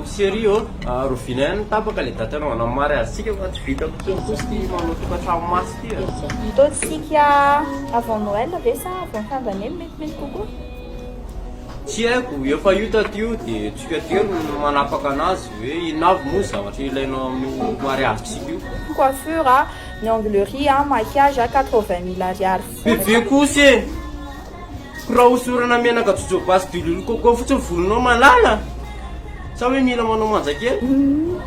Sérieux Rovinay tapaka le datanao anamary azy tsika fa tsy vitako tsony kosa ty manao tokantrano masy ty Ataontsika avant Noël ve sa avant fin d'année metimety kokoa? tsy haiko efa io tatio dia tsika telo no manapaka anazy hoe inavy moa zavatra ilainao amin'ny mariazitsika io. Coiffure, onglerie, maquillage 80 000 ariary. Bebe kosa e raha hosorana menaka jojobazy dilolo kokoa fotsiny volonao malala sa hoe mila manao manja kely?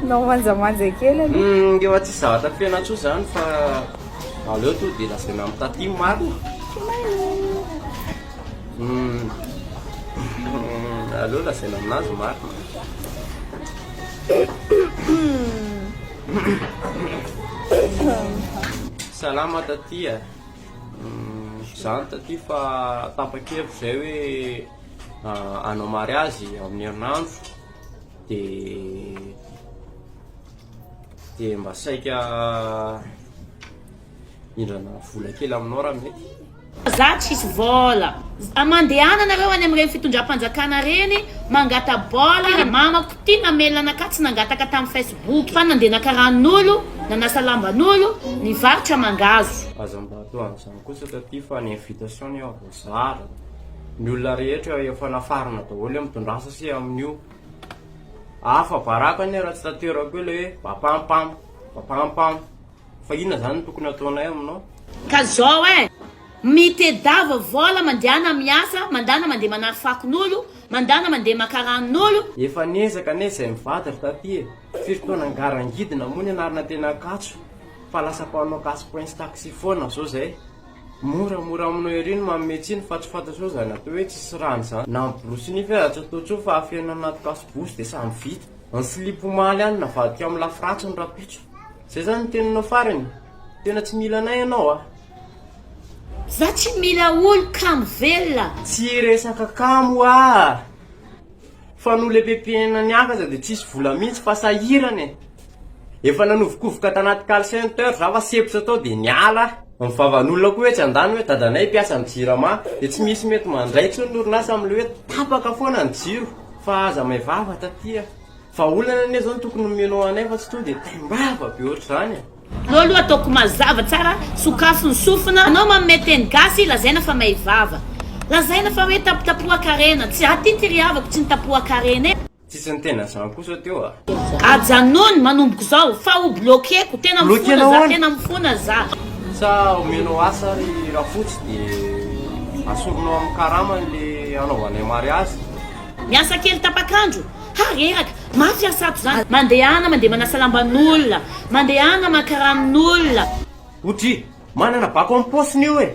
Non manjamanja kely aloha. Efa tsy zavatra fiainatso zany fa aleo to dia lasaina amin'ny taty marina. Aleo lasaina aminazy marina. Salama taty e. Zany taty fa tapa-kevitra zay hoe hanao mariazy amin'ny herinandro dia mba saika hindrana vola kely aminao raha mety. Za tsisy vola mandehana nareo any amin'ireny fitondram-panjakana reny mangata bola mamako tia namelana ka tsy nangataka tamin'ny Facebook fa nandeha nakaran'olo nanasa lamban'olo nivarotra mangazo. Aza mba atao an'izany kosa taty fa ny invitation ny avozara ny olona rehetra efa nafarana daholo mitondrasa sy amin'io afa baraka ny raha tsy taterako hoe le hoe bapampam fa inona zany no tokony ataonay aminao Ka zao mitedava vola mandehana miasa mandana mandeha manafakon'olo mandana mandeha makaran'olo efa nezaka ne izay mivadatra taty e firitoana angarangidina moa ny anarina tena katso fa lasa mpanao kasy prince taxi foana zao zay moramora aminao eriny mametsiny fa tsy fantatro zany atao hoe tsisy rano zany na miborosy nify aza tsy atao tso fa afiana anaty kasibosy dia samy vita ny silipo maly any navadika amin'ny lafiratsy ny rapitso zay zany teninao farany tena tsy mila anay ianao za tsy mila olo kamo velona tsy resaka kamo fa no le pepena ny akaza dia tsisy vola mihitsy fa sahirany efa nanovokovoka tanaty call center za fa sepitra tao dia niala mivavan'olona koa hoe tsy andany hoe dadanay mpiasa ny jirama dia tsy misy mety mandray tsony orinasa amin'le hoe tapaka foana ny jiro fa aza maivava tatya fa olana ane zao no tokony menao anay fa tsy to dia taimbava be ohatr' zany lolo ataoko mazava tsara sokafo ny sofina anao mameteny gasy lazaina fa maivava lazaina fa hoe tapotapoakarena tsy atytyriavako tsy nitapoakarena tsisy ny tena zany kosa teo ajanony manomboko zao fa ho bloqueko tena mifona za tena mifona za sa omenao asa ry raha fotsy dia asoronao amin'ny karamany le anaovanay mariazy miasa kely tapakandro hareraka mafy asato zany mandehana mandeha manasa lamban'olona mandehana makaran'olona otry manana bako amin'ny posiny io e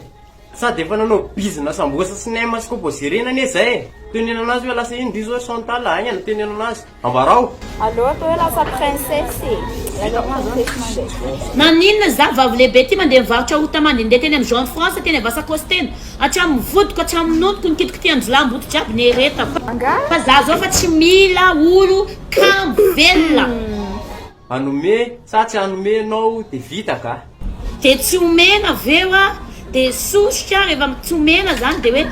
sady efa nanao business amboasa cinéma sy composérena ane zay tenena anazy hoe lasa iny ndizo hoe Chantal agny ana tenena anazy ambarao Allo atao hoe lasa princesse naninona za vavy lehibe ty mandeha mivarotra ota mandehandeha teny amin'ny Jean France teny avasakosy teny hatramin'ny vodiko hatramin'ny notoko nikitiky ty anjilamboto jiaby ny hereta fa za zao fa tsy mila olo kambo velona anome sa tsy anomenao dia vita ka dia tsy omena aveo dia sositra rehefa tsy omena zany dia hoe